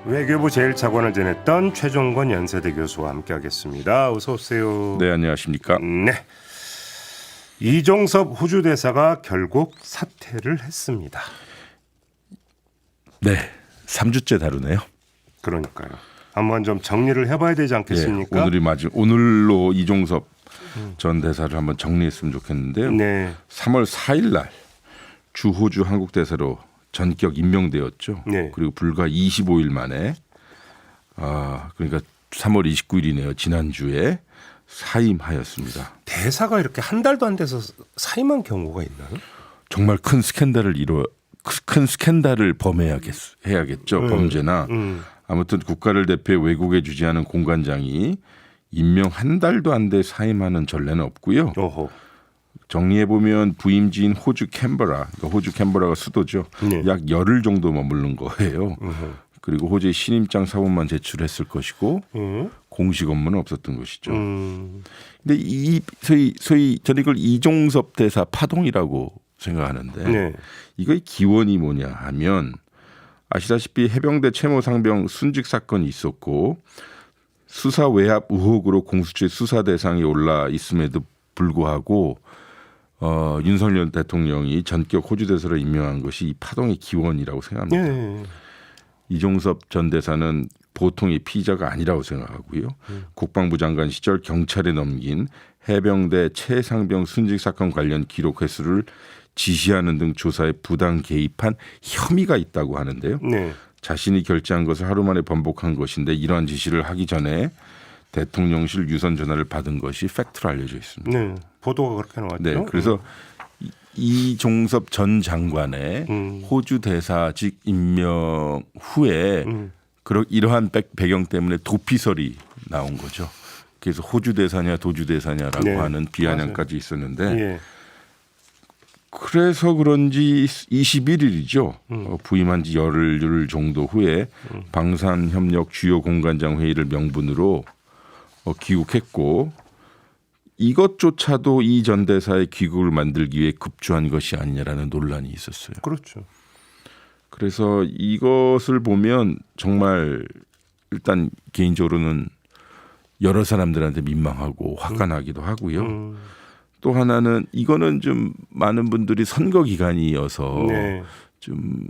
외교부 제1차관을 지냈던 최종권 연세대 교수와 함께하겠습니다. 어서 오세요. 네, 안녕하십니까. 네. 이종섭 호주 대사가 결국 사퇴를 했습니다. 네, 3주째 다루네요. 그러니까요. 한번 좀 정리를 해봐야 되지 않겠습니까? 오늘로 이종섭 전 대사를 한번 정리했으면 좋겠는데요. 네. 3월 4일 날 주호주 한국 대사로 전격 임명되었죠. 네. 그리고 불과 25일 만에 그러니까 3월 29일이네요. 지난주에 사임하였습니다. 대사가 이렇게 한 달도 안 돼서 사임한 경우가 있나요? 정말 큰 스캔들을 범해야겠죠. 범죄나 아무튼 국가를 대표해 외국에 주재하는 공관장이 임명 한 달도 안 돼 사임하는 전례는 없고요. 오호. 정리해 보면 부임지인 호주 캔버라, 그러니까 호주 캔버라가 수도죠. 네. 약 열흘 정도 머무른 거예요. 그리고 호주의 신임장 사본만 제출했을 것이고 공식 업무는 없었던 것이죠. 근데 이 소위 저는 이걸 이종섭 대사 파동이라고 생각하는데 네. 이거의 기원이 뭐냐 하면 아시다시피 해병대 채모 상병 순직 사건이 있었고 수사 외압 의혹으로 공수처 수사 대상에 올라 있음에도 불구하고 윤석열 대통령이 전격 호주 대사로 임명한 것이 이 파동의 기원이라고 생각합니다. 네. 이종섭 전 대사는 보통의 피의자가 아니라고 생각하고요. 국방부 장관 시절 경찰에 넘긴 해병대 최상병 순직 사건 관련 기록 횟수를 지시하는 등 조사에 부당 개입한 혐의가 있다고 하는데요. 네. 자신이 결재한 것을 하루 만에 번복한 것인데 이러한 지시를 하기 전에 대통령실 유선 전화를 받은 것이 팩트로 알려져 있습니다. 네. 보도가 그렇게 나왔죠. 네, 그래서 이종섭 전 장관의 호주 대사직 임명 후에 이러한 배경 때문에 도피설이 나온 거죠. 그래서 호주 대사냐 도주 대사냐라고 네, 하는 비아냥까지 있었는데 예. 그래서 그런지 21일이죠. 부임한 지 열흘 정도 후에 방산협력 주요 공관장 회의를 명분으로 귀국했고 이것조차도 이 전 대사의 귀국을 만들기 위해 급조한 것이 아니냐라는 논란이 있었어요. 그렇죠. 그래서 이것을 보면 정말 일단 개인적으로는 여러 사람들한테 민망하고 화가 나기도 하고요. 또 하나는 이거는 좀 많은 분들이 선거 기간이어서 네. 좀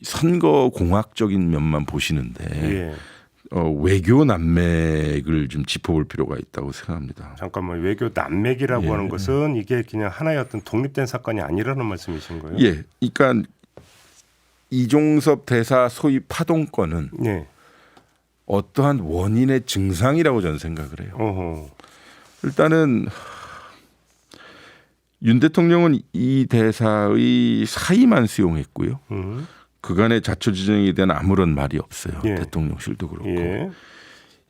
선거 공학적인 면만 보시는데 예. 외교 난맥을 좀 짚어볼 필요가 있다고 생각합니다. 잠깐만, 외교 난맥이라고 예. 하는 것은 이게 그냥 하나의 어떤 독립된 사건이 아니라는 말씀이신 거예요? 예, 그러니까 이종섭 대사 소위 파동권은 네. 어떠한 원인의 증상이라고 저는 생각을 해요. 어허. 일단은 윤 대통령은 이 대사의 사의만 수용했고요. 그간의 자초지정에 대한 아무런 말이 없어요. 예. 대통령실도 그렇고. 예.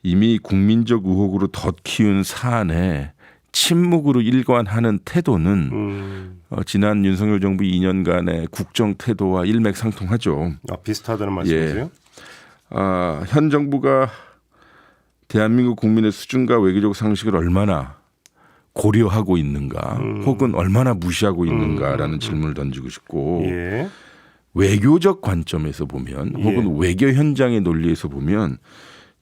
이미 국민적 의혹으로 덧키운 사안에 침묵으로 일관하는 태도는 지난 윤석열 정부 2년간의 국정 태도와 일맥상통하죠. 비슷하다는 말씀이세요? 현 정부가 대한민국 국민의 수준과 외교적 상식을 얼마나 고려하고 있는가 혹은 얼마나 무시하고 있는가라는 질문을 던지고 싶고 예. 외교적 관점에서 보면 혹은 외교 현장의 논리에서 보면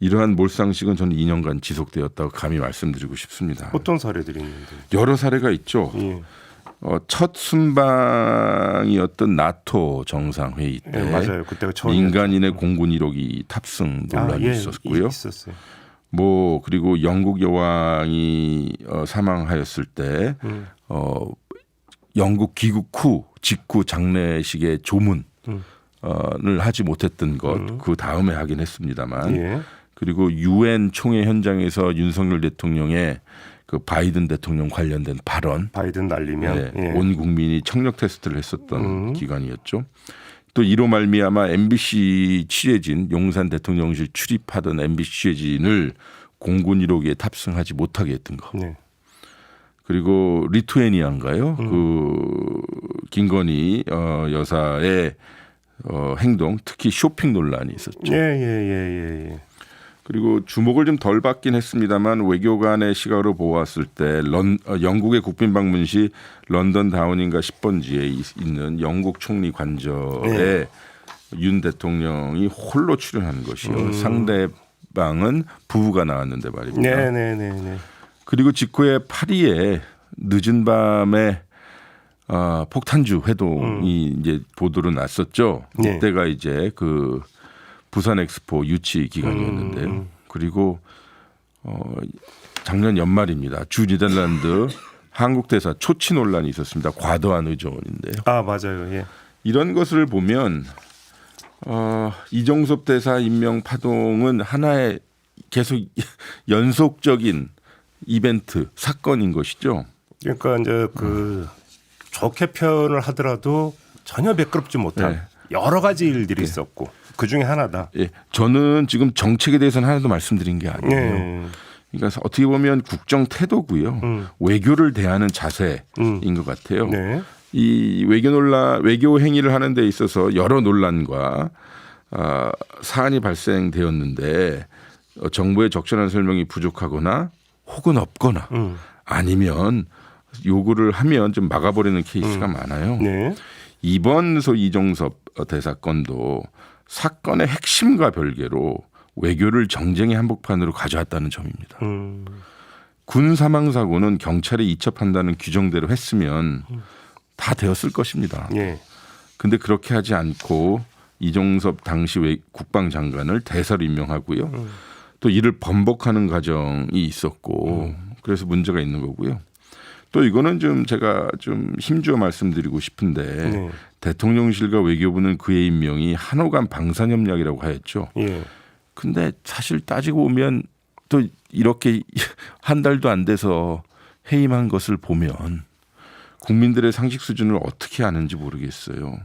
이러한 몰상식은 저는 2년간 지속되었다고 감히 말씀드리고 싶습니다. 어떤 사례들이 있는데? 여러 사례가 있죠. 예. 첫 순방이었던 나토 정상회의 때 네, 맞아요. 그때가 처음 민간인의 공군 1호기 탑승 논란이 있었고요. 있었어요. 그리고 영국 여왕이 사망하였을 때 영국 귀국 후 직후 장례식의 조문을 하지 못했던 것 그 다음에 하긴 했습니다만 예. 그리고 유엔 총회 현장에서 윤석열 대통령의 그 바이든 대통령 관련된 발언 바이든 날리면 네, 온 국민이 청력 테스트를 했었던 기간이었죠. 또 이로 말미암아 MBC 취재진 용산 대통령실 출입하던 MBC 취재진을 공군 1호기에 탑승하지 못하게 했던 거. 네. 그리고 리투애니아인가요? 그 김건희 여사의 행동, 특히 쇼핑 논란이 있었죠. 예. 그리고 주목을 좀 덜 받긴 했습니다만 외교관의 시각으로 보았을 때 영국의 국빈 방문 시 런던 다우닝가 10번지에 있는 영국 총리 관저에 윤 대통령이 홀로 출연한 것이요. 상대방은 부부가 나왔는데 말입니다. 네네네. 그리고 직후에 파리에 늦은 밤에 폭탄주 회동이 이제 보도로 났었죠. 네. 이때가 이제 그 부산 엑스포 유치 기간이었는데요. 그리고 작년 연말입니다. 주 니덜란드 한국 대사 초치 논란이 있었습니다. 과도한 의존인데요. 아 맞아요. 예. 이런 것을 보면 이종섭 대사 임명 파동은 하나의 계속 연속적인 이벤트 사건인 것이죠. 그러니까 이제 그 좋게 표현을 하더라도 전혀 매끄럽지 못한 네. 여러 가지 일들이 있었고 그 중에 하나다. 예, 저는 지금 정책에 대해서는 하나도 말씀드린 게 아니에요. 네. 그러니까 어떻게 보면 국정 태도고요, 외교를 대하는 자세인 것 같아요. 네. 이 외교 행위를 하는 데 있어서 여러 논란과 사안이 발생되었는데 정부의 적절한 설명이 부족하거나 혹은 없거나 아니면 요구를 하면 좀 막아버리는 케이스가 많아요. 네. 이번 이종섭 대사 건도 사건의 핵심과 별개로 외교를 정쟁의 한복판으로 가져왔다는 점입니다. 군 사망 사고는 경찰이 이첩한다는 규정대로 했으면 다 되었을 것입니다. 예. 근데 그렇게 하지 않고 이종섭 당시 국방장관을 대사로 임명하고요. 또 이를 번복하는 과정이 있었고 그래서 문제가 있는 거고요. 또 이거는 좀 제가 좀 힘주어 말씀드리고 싶은데 네. 대통령실과 외교부는 그의 임명이 한호간 방산협약이라고 하였죠. 예. 근데 사실 따지고 보면 또 이렇게 한 달도 안 돼서 해임한 것을 보면 국민들의 상식 수준을 어떻게 아는지 모르겠어요.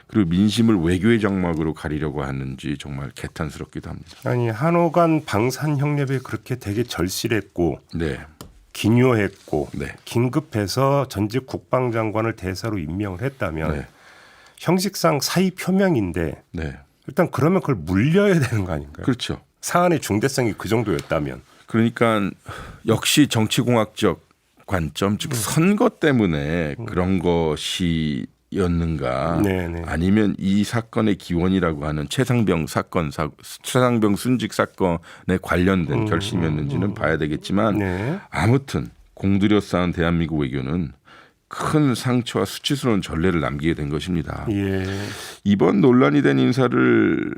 그리고 민심을 외교의 장막으로 가리려고 하는지 정말 개탄스럽기도 합니다. 아니 한호간 방산 형lep에 그렇게 되게 절실했고 네, 기묘했고 네. 긴급해서 전직 국방장관을 대사로 임명을 했다면 네. 형식상 사의 표명인데 네, 일단 그러면 그걸 물려야 되는 거 아닌가요? 그렇죠. 사안의 중대성이 그 정도였다면. 그러니까 역시 정치공학적 관점, 즉 선거 때문에 그런 것이었는가, 네네. 아니면 이 사건의 기원이라고 하는 최상병 순직 사건에 관련된 결심이었는지는 봐야 되겠지만 네. 아무튼 공들여 쌓은 대한민국 외교는 큰 상처와 수치스러운 전례를 남기게 된 것입니다. 예. 이번 논란이 된 인사를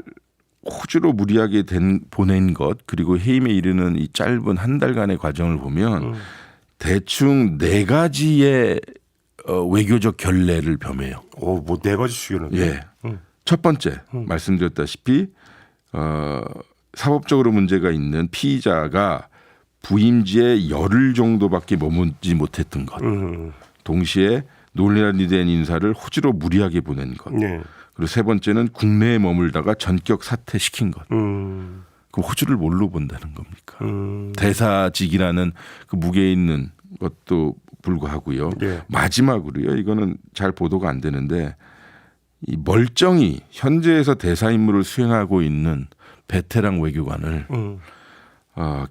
호주로 무리하게 보낸 것, 그리고 해임에 이르는 이 짧은 한 달간의 과정을 보면 대충 4가지의 외교적 결례를 범해요. 오, 뭐 4가지 수요는. 예. 첫 번째 말씀드렸다시피 사법적으로 문제가 있는 피의자가 부임지에 열흘 정도밖에 머물지 못했던 것. 동시에 논란이 된 인사를 호주로 무리하게 보낸 것. 네. 그리고 세 번째는 국내에 머물다가 전격 사퇴시킨 것. 그럼 호주를 뭘로 본다는 겁니까? 대사직이라는 그 무게에 있는 것도 불구하고요. 네. 마지막으로요. 이거는 잘 보도가 안 되는데 이 멀쩡히 현재에서 대사 임무를 수행하고 있는 베테랑 외교관을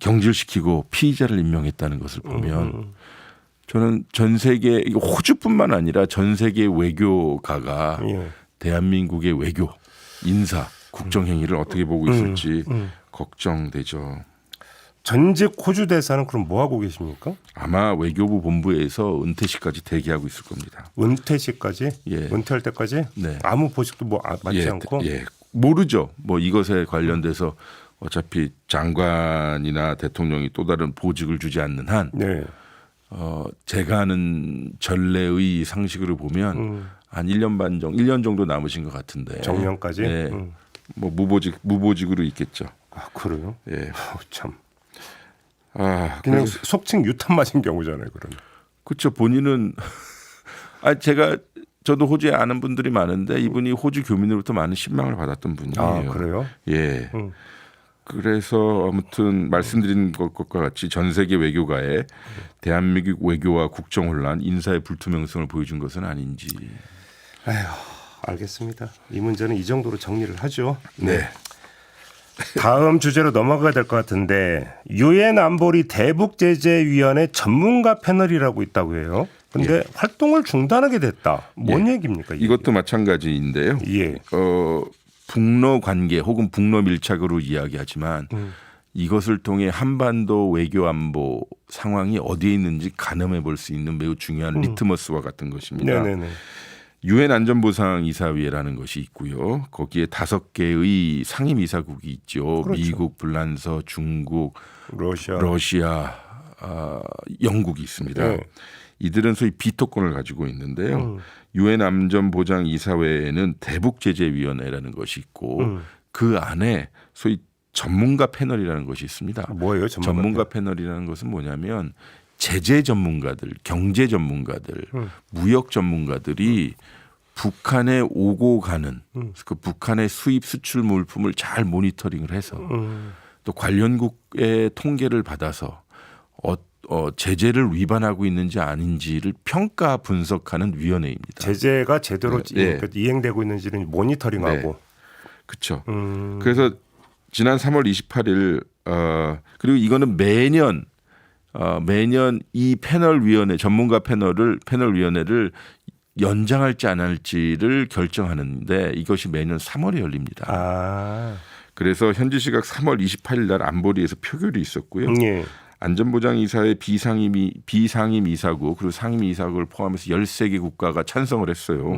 경질시키고 피의자를 임명했다는 것을 보면 저는 전 세계, 호주뿐만 아니라 전 세계 외교가가 예. 대한민국의 외교, 인사, 국정행위를 어떻게 보고 있을지 걱정되죠. 전직 호주 대사는 그럼 뭐 하고 계십니까? 아마 외교부 본부에서 은퇴식까지 대기하고 있을 겁니다. 은퇴시까지? 예. 은퇴할 때까지? 네. 아무 보직도 뭐 맞지 않고? 예, 모르죠. 뭐 이것에 관련돼서 어차피 장관이나 대통령이 또 다른 보직을 주지 않는 한, 네. 제가 아는 전례의 상식으로 보면 한 1년 반 정도, 1년 정도 남으신 것 같은데. 정년까지? 예. 뭐 무보직으로 있겠죠. 아, 그래요? 예. 참. 아, 그냥 속칭 유탄 맞은 경우잖아요, 그러면. 그렇죠. 본인은 저도 호주에 아는 분들이 많은데 이분이 호주 교민으로부터 많은 신망을 받았던 분이에요. 아, 그래요? 예. 그래서 아무튼 말씀드린 것과 같이 전 세계 외교가에 대한민국 외교와 국정 혼란, 인사의 불투명성을 보여준 것은 아닌지. 아휴, 알겠습니다. 이 문제는 이 정도로 정리를 하죠. 네. 다음 주제로 넘어가야 될 것 같은데 유엔 안보리 대북제재위원회 전문가 패널이라고 있다고 해요. 근데 활동을 중단하게 됐다. 뭔 얘기입니까? 이게? 이것도 마찬가지인데요. 예. 북러 관계 혹은 북러 밀착으로 이야기하지만 이것을 통해 한반도 외교 안보 상황이 어디에 있는지 가늠해 볼 수 있는 매우 중요한 리트머스와 같은 것입니다. 네네네. 유엔 안전보상이사회라는 것이 있고요. 거기에 5개의 상임이사국이 있죠. 그렇죠. 미국, 불란서, 중국, 러시아. 영국이 있습니다. 네. 이들은 소위 비토권을 가지고 있는데요. 유엔 안전보장이사회에는 대북제재위원회라는 것이 있고 그 안에 소위 전문가 패널이라는 것이 있습니다. 뭐예요, 전문가 패널이라는 것은 뭐냐면 제재 전문가들, 경제 전문가들, 무역 전문가들이 북한에 오고 가는 그 북한의 수입 수출 물품을 잘 모니터링을 해서 또 관련국의 통계를 받아서 제재를 위반하고 있는지 아닌지를 평가 분석하는 위원회입니다. 제재가 제대로 네. 이행되고 있는지는 모니터링하고. 그렇죠. 그래서 지난 3월 28일 그리고 이거는 매년 이 패널 위원회 전문가 패널 위원회를 연장할지 안 할지를 결정하는데 이것이 매년 3월에 열립니다. 그래서 현지 시각 3월 28일 날 안보리에서 표결이 있었고요. 예. 안전보장이사회 비상임 이사국 그리고 상임 이사국을 포함해서 13개 국가가 찬성을 했어요.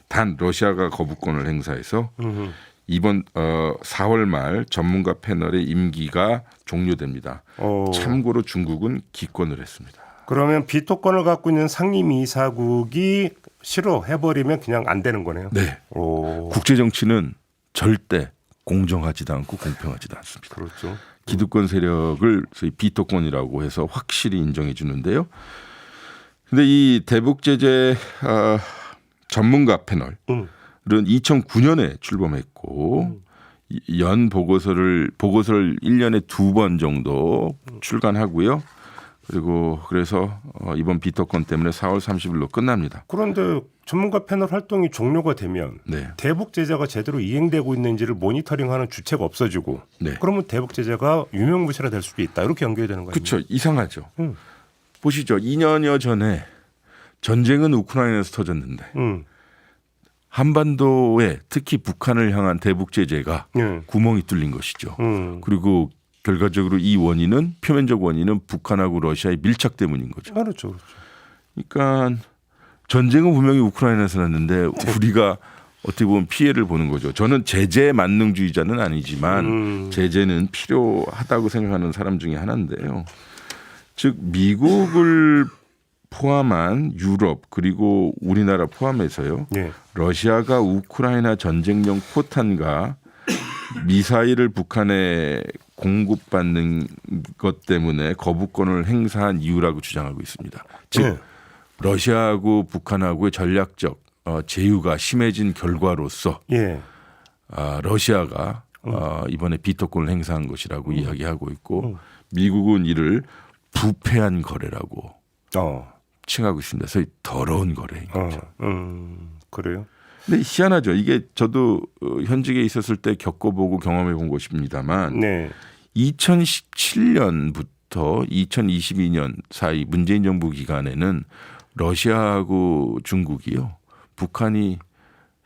단 러시아가 거부권을 행사해서 이번 4월 말 전문가 패널의 임기가 종료됩니다. 참고로 중국은 기권을 했습니다. 그러면 비토권을 갖고 있는 상임이사국이 싫어해버리면 그냥 안 되는 거네요. 네. 국제 정치는 절대 공정하지도 않고 공평하지도 않습니다. 그렇죠. 기득권 세력을 소위 비토권이라고 해서 확실히 인정해 주는데요. 근데 이 대북 제재 전문가 패널은 2009년에 출범했고 연 보고서를 1년에 2번 정도 출간하고요. 그리고 그래서 이번 비토권 때문에 4월 30일로 끝납니다. 그런데 전문가 패널 활동이 종료가 되면 네. 대북 제재가 제대로 이행되고 있는지를 모니터링하는 주체가 없어지고 네. 그러면 대북 제재가 유명무실화 될 수도 있다. 이렇게 연결이 되는 거예요. 그렇죠. 이상하죠. 보시죠. 2년여 전에 전쟁은 우크라이나에서 터졌는데 한반도에 특히 북한을 향한 대북 제재가 구멍이 뚫린 것이죠. 그리고 결과적으로 이 원인은 표면적 원인은 북한하고 러시아의 밀착 때문인 거죠. 그렇죠. 그러니까 전쟁은 분명히 우크라이나에서 났는데 우리가 어떻게 보면 피해를 보는 거죠. 저는 제재 만능주의자는 아니지만 제재는 필요하다고 생각하는 사람 중에 하나인데요. 즉 미국을 포함한 유럽 그리고 우리나라 포함해서요. 네. 러시아가 우크라이나 전쟁용 포탄과 미사일을 북한에 공급받는 것 때문에 거부권을 행사한 이유라고 주장하고 있습니다. 즉 네. 러시아하고 북한하고의 전략적 제휴가 심해진 결과로서 러시아가 이번에 비토권을 행사한 것이라고 이야기하고 있고 미국은 이를 부패한 거래라고 칭하고 있습니다. 그래서 더러운 거래인 거죠. 그래요? 근데 희한하죠. 이게 저도 현직에 있었을 때 겪어보고 경험해 본 것입니다만 2017년부터 2022년 사이 문재인 정부 기간에는 러시아하고 중국이요. 북한이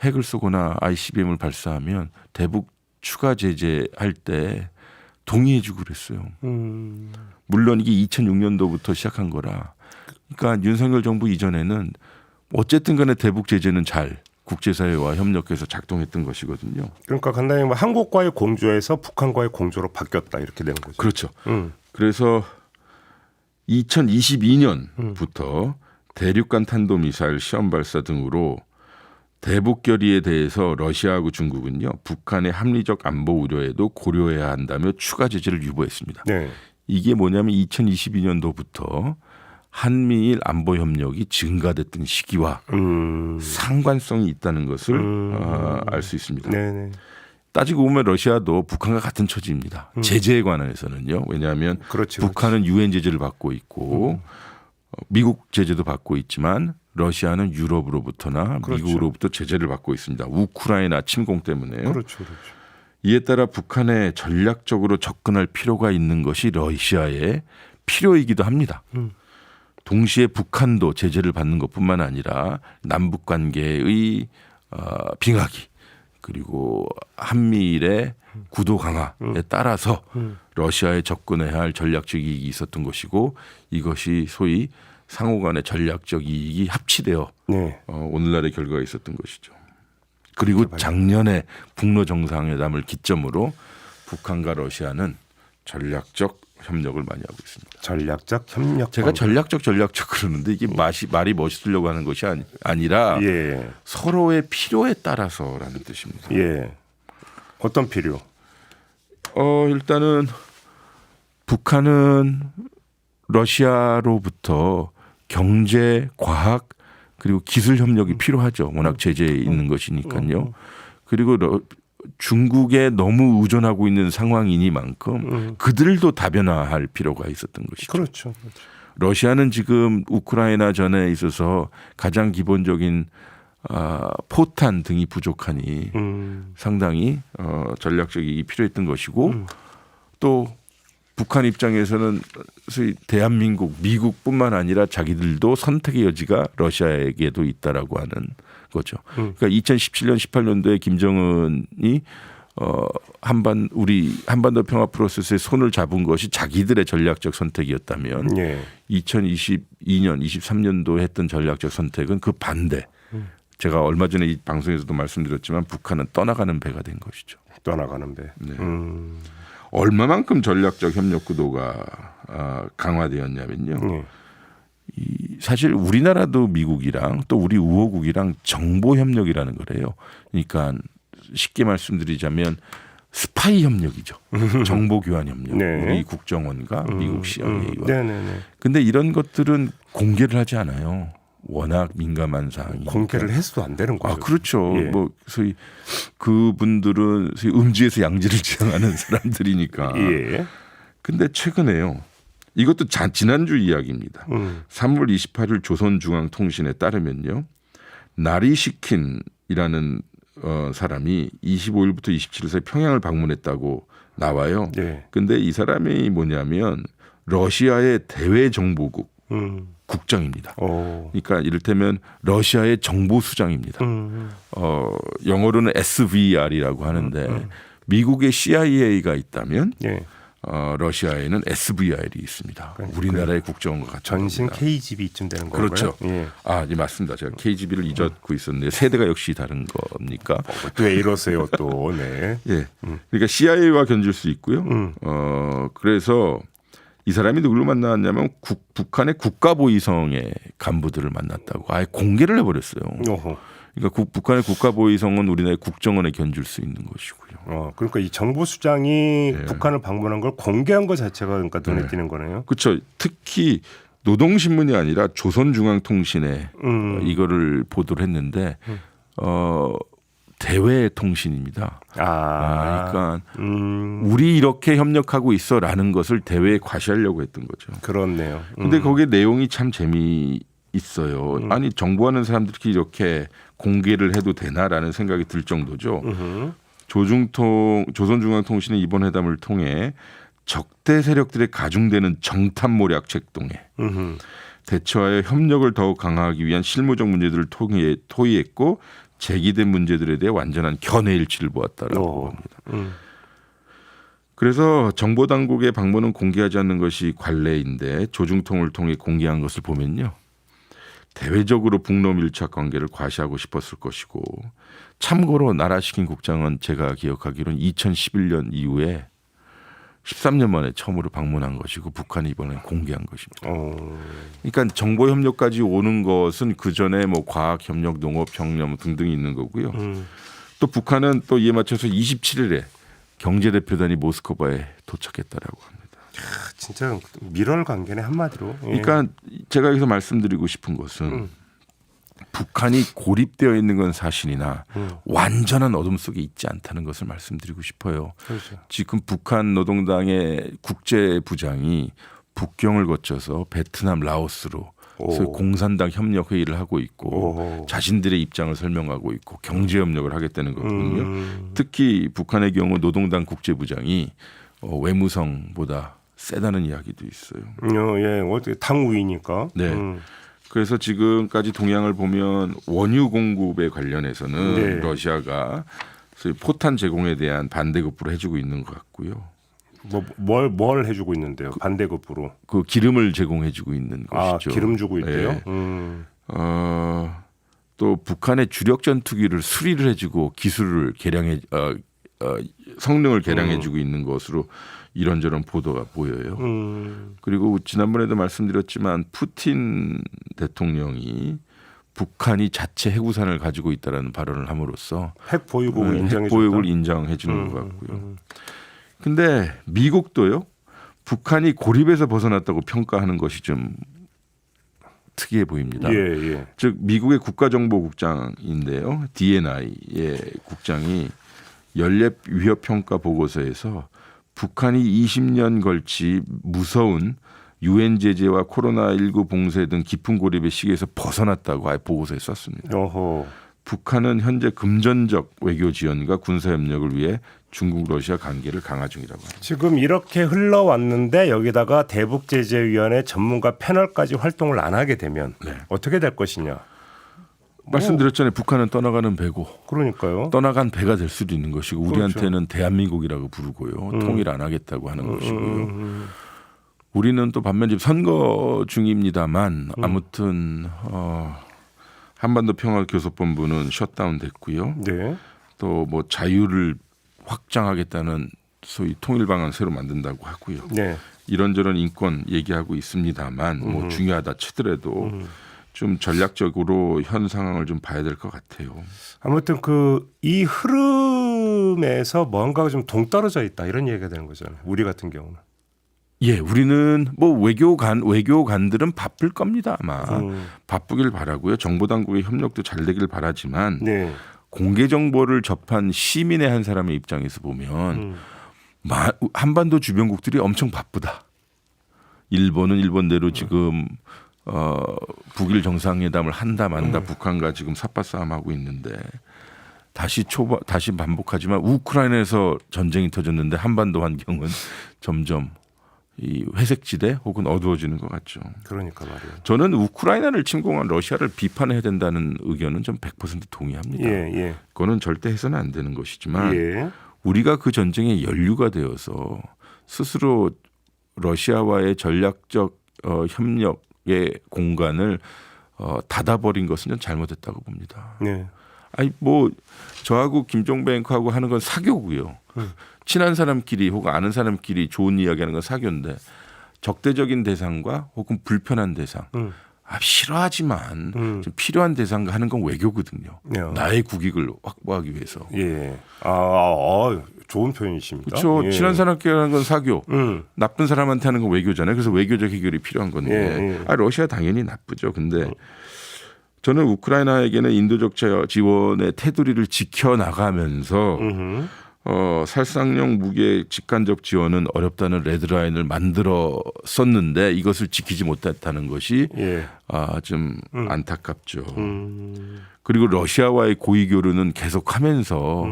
핵을 쏘거나 ICBM을 발사하면 대북 추가 제재할 때 동의해주고 그랬어요. 물론 이게 2006년도부터 시작한 거라. 그러니까 윤석열 정부 이전에는 어쨌든 간에 대북 제재는 잘 국제사회와 협력해서 작동했던 것이거든요. 그러니까 간단히 한국과의 공조에서 북한과의 공조로 바뀌었다 이렇게 된 거죠. 그렇죠. 그래서 2022년부터 대륙간 탄도미사일 시험 발사 등으로 대북 결의에 대해서 러시아하고 중국은요. 북한의 합리적 안보 우려에도 고려해야 한다며 추가 제재를 유보했습니다. 네. 이게 뭐냐면 2022년도부터 한미일 안보 협력이 증가됐던 시기와 상관성이 있다는 것을 알 수 있습니다. 네네. 따지고 보면 러시아도 북한과 같은 처지입니다. 제재에 관해서는요. 왜냐하면 북한은 유엔 제재를 받고 있고 미국 제재도 받고 있지만 러시아는 유럽으로부터나 미국으로부터 제재를 받고 있습니다. 우크라이나 침공 때문에요. 그렇죠. 이에 따라 북한에 전략적으로 접근할 필요가 있는 것이 러시아의 필요이기도 합니다. 동시에 북한도 제재를 받는 것뿐만 아니라 남북 관계의 빙하기 그리고 한미일의 구도 강화에 따라서 러시아에 접근해야 할 전략적 이익이 있었던 것이고 이것이 소위 상호 간의 전략적 이익이 합치되어 네. 오늘날의 결과가 있었던 것이죠. 그리고 작년에 북러 정상회담을 기점으로 북한과 러시아는 전략적 협력을 많이 하고 있습니다. 전략적 협력. 제가 전략적 그러는데 이게 말이 멋있으려고 하는 것이 아니라 예. 서로의 필요에 따라서라는 뜻입니다. 예. 어떤 필요? 일단은 북한은 러시아로부터 경제, 과학 그리고 기술 협력이 필요하죠. 워낙 제재에 있는 것이니까요. 그리고 중국에 너무 의존하고 있는 상황이니만큼 그들도 다변화할 필요가 있었던 것이죠. 그렇죠. 러시아는 지금 우크라이나 전에 있어서 가장 기본적인 포탄 등이 부족하니 상당히 전략적 이익이 필요했던 것이고 또 북한 입장에서는 소위 대한민국, 미국뿐만 아니라 자기들도 선택의 여지가 러시아에게도 있다라고 하는 거죠. 그러니까 2017년, 18년도에 김정은이 우리 한반도 평화 프로세스에 손을 잡은 것이 자기들의 전략적 선택이었다면 예. 2022년, 23년도에 했던 전략적 선택은 그 반대. 제가 얼마 전에 이 방송에서도 말씀드렸지만 북한은 떠나가는 배가 된 것이죠. 떠나가는 배. 네. 얼마만큼 전략적 협력 구도가 강화되었냐면요. 사실 우리나라도 미국이랑 또 우리 우호국이랑 정보 협력이라는 거래요. 그러니까 쉽게 말씀드리자면 스파이 협력이죠. 정보 교환 협력. 네. 우리 국정원과 미국 CIA와. 네네네. 근데 이런 것들은 공개를 하지 않아요. 워낙 민감한 사항이. 공개를 해서도 안 되는 거죠. 그렇죠. 예. 뭐 소위 그분들은 소위 음지에서 양지를 지향하는 사람들이니까. 예. 근데 최근에요. 이것도 지난주 이야기입니다. 3월 28일 조선중앙통신에 따르면요. 나리시킨이라는 사람이 25일부터 27일 사이 평양을 방문했다고 나와요. 근데 이 사람이 뭐냐면 러시아의 대외정보국 국장입니다. 그러니까 이를테면 러시아의 정보수장입니다. 영어로는 SVR이라고 하는데 미국의 CIA가 있다면 러시아에는 SVR이 있습니다. 우리나라의 국정원과 같은 전신 겁니다. KGB쯤 되는 거고요. 그렇죠. 예. 예, 맞습니다. 제가 KGB를 잊었고 있었는데 세대가 역시 다른 겁니까? 왜 이러세요 또? 네. 예. 그러니까 CIA와 견줄 수 있고요. 그래서 이 사람이 누구를 만났냐면 북한의 국가보위성의 간부들을 만났다고 아예 공개를 해버렸어요. 그러니까 북한의 국가보위성은 우리나라의 국정원에 견줄 수 있는 것이고요. 그러니까 이 정보수장이 북한을 방문한 걸 공개한 것 자체가 그러니까 눈에 띄는 거네요. 그렇죠. 특히 노동신문이 아니라 조선중앙통신에 이거를 보도를 했는데 대외통신입니다. 그러니까 우리 이렇게 협력하고 있어라는 것을 대외에 과시하려고 했던 거죠. 그렇네요. 근데 거기에 내용이 참 재미있어요. 아니 정보하는 사람들이 이렇게 공개를 해도 되나라는 생각이 들 정도죠. 조선중앙통신이 이번 회담을 통해 적대 세력들의 가중되는 정탐모략 책동에 대처하여 협력을 더욱 강화하기 위한 실무적 문제들을 토의했고 제기된 문제들에 대해 완전한 견해일치를 보았다라고 합니다. 그래서 정보당국의 방문은 공개하지 않는 것이 관례인데 조중통을 통해 공개한 것을 보면요. 대외적으로 북러 밀착 관계를 과시하고 싶었을 것이고 참고로 나라시킨 국장은 제가 기억하기로는 2011년 이후에 13년 만에 처음으로 방문한 것이고 북한이 이번에 공개한 것입니다. 그러니까 정보 협력까지 오는 것은 그 전에 뭐 과학 협력, 농업 협력 등등이 있는 거고요. 또 북한은 또 이에 맞춰서 27일에 경제 대표단이 모스크바에 도착했다라고 합니다. 진짜 밀월 관계네 한마디로. 그러니까 제가 여기서 말씀드리고 싶은 것은 북한이 고립되어 있는 건 사실이나 완전한 어둠 속에 있지 않다는 것을 말씀드리고 싶어요. 그렇죠. 지금 북한 노동당의 국제부장이 북경을 거쳐서 베트남, 라오스로 공산당 협력 회의를 하고 있고 자신들의 입장을 설명하고 있고 경제 협력을 하겠다는 거거든요. 특히 북한의 경우 노동당 국제부장이 외무성보다 세다는 이야기도 있어요. 예, 어떻게 당우이니까. 네. 그래서 지금까지 동향을 보면 원유 공급에 관련해서는 러시아가 소위 포탄 제공에 대한 반대급부를 해주고 있는 것 같고요. 뭘 해주고 있는데요? 반대급부로. 그 기름을 제공해주고 있는 것이죠. 기름 주고 있대요. 예. 또 북한의 주력 전투기를 수리를 해주고 기술을 개량해 성능을 개량해주고 있는 것으로 이런저런 보도가 보여요. 그리고 지난번에도 말씀드렸지만 푸틴 대통령이 북한이 자체 해구산을 가지고 있다라는 발언을 함으로써 핵 보유국을 인정해 핵 보유국을 인정해 주는 것 같고요. 근데 미국도요. 북한이 고립에서 벗어났다고 평가하는 것이 좀 특이해 보입니다. 예. 즉 미국의 국가정보국장인데요. DNI의 국장이 연례 위협평가 보고서에서 북한이 20년 걸치 무서운 유엔 제재와 코로나19 봉쇄 등 깊은 고립의 시기에서 벗어났다고 아예 보고서에 썼습니다. 어허. 북한은 현재 금전적 외교 지원과 군사 협력을 위해 중국 러시아 관계를 강화 중이라고 합니다. 지금 이렇게 흘러왔는데 여기다가 대북제재위원회 전문가 패널까지 활동을 안 하게 되면 어떻게 될 것이냐. 말씀드렸잖아요. 북한은 떠나가는 배고 그러니까요. 떠나간 배가 될 수도 있는 것이고 우리한테는 대한민국이라고 부르고요. 통일 안 하겠다고 하는 것이고요. 우리는 또 반면 지금 선거 중입니다만 아무튼 한반도 평화교섭본부는 셧다운 됐고요. 네. 또 뭐 자유를 확장하겠다는 소위 통일 방안 새로 만든다고 하고요. 네. 이런저런 인권 얘기하고 있습니다만 뭐 중요하다 치더라도 좀 전략적으로 현 상황을 좀 봐야 될 것 같아요. 아무튼 이 흐름에서 뭔가가 좀 동떨어져 있다 이런 얘기가 되는 거잖아요. 우리 같은 경우는. 예, 우리는 뭐 외교관들은 바쁠 겁니다 아마 바쁘길 바라고요. 정보 당국의 협력도 잘 되길 바라지만 네. 공개 정보를 접한 시민의 한 사람의 입장에서 보면 한반도 주변국들이 엄청 바쁘다. 일본은 일본대로 지금 북일 정상회담을 한다 만다 북한과 지금 삿바싸움하고 있는데 다시 반복하지만 우크라이나에서 전쟁이 터졌는데 한반도 환경은 점점 이 회색지대 혹은 어두워지는 것 같죠. 그러니까 말이에요. 저는 우크라이나를 침공한 러시아를 비판해야 된다는 의견은 좀 100% 동의합니다. 예. 그거는 절대 해서는 안 되는 것이지만 예. 우리가 그 전쟁의 연류가 되어서 스스로 러시아와의 전략적 협력의 공간을 닫아버린 것은 전 잘못했다고 봅니다. 네. 아니 뭐 저하고 김종배 앵커하고 하는 건 사교고요. 친한 사람끼리 혹은 아는 사람끼리 좋은 이야기하는 건 사교인데 적대적인 대상과 혹은 불편한 대상 싫어하지만 좀 필요한 대상과 하는 건 외교거든요. 네. 나의 국익을 확보하기 위해서. 예. 좋은 표현이십니다. 그렇죠. 예. 친한 사람끼리 하는 건 사교. 나쁜 사람한테 하는 건 외교잖아요. 그래서 외교적 해결이 필요한 건데 러시아 당연히 나쁘죠. 근데 저는 우크라이나에게는 인도적 지원의 테두리를 지켜나가면서 살상용 무기의 직간접 지원은 어렵다는 레드라인을 만들었었는데 이것을 지키지 못했다는 것이 좀 안타깝죠. 그리고 러시아와의 고위 교류는 계속하면서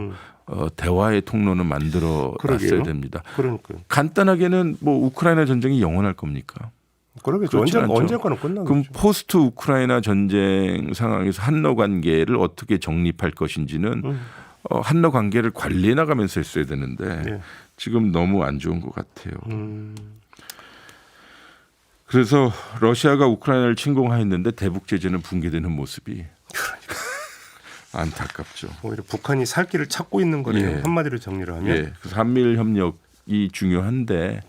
대화의 통로는 만들어놨어야 됩니다. 그러니까요. 간단하게는 뭐 우크라이나 전쟁이 영원할 겁니까? 그러겠죠. 언젠가는 끝나겠죠. 그럼 포스트 우크라이나 전쟁 상황에서 한러 관계를 어떻게 정립할 것인지는 한러 관계를 관리해 나가면서 했어야 되는데 지금 너무 안 좋은 것 같아요. 그래서 러시아가 우크라이나를 침공했는데 대북 제재는 붕괴되는 모습이 안타깝죠. 오히려 북한이 살 길을 찾고 있는 거네요. 한마디로 정리를 하면. 그래서 한미일 협력이 중요한데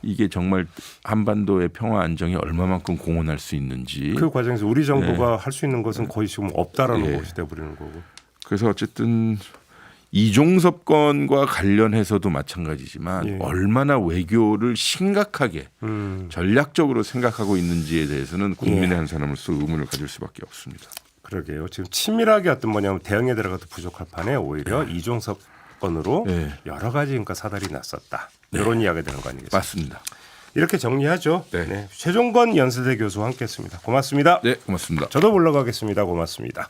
이게 정말 한반도의 평화 안정에 얼마만큼 공헌할 수 있는지 그 과정에서 우리 정부가 할 수 있는 것은 거의 지금 없다라는 것이 돼버리는 거고. 그래서 어쨌든 이종섭 건과 관련해서도 마찬가지지만 얼마나 외교를 심각하게 전략적으로 생각하고 있는지에 대해서는 국민의 한 사람으로서 의문을 가질 수밖에 없습니다. 그러게요. 지금 치밀하게 어떤 뭐냐면 대응에 들어가도 부족할 판에 오히려 이종섭 건으로 여러 가지 그러니까 사달이 났었다. 이런 이야기가 되는 거 아니겠습니까? 맞습니다. 이렇게 정리하죠. 최종건 연세대 교수와 함께했습니다. 고맙습니다. 네, 고맙습니다. 저도 물러가겠습니다. 고맙습니다.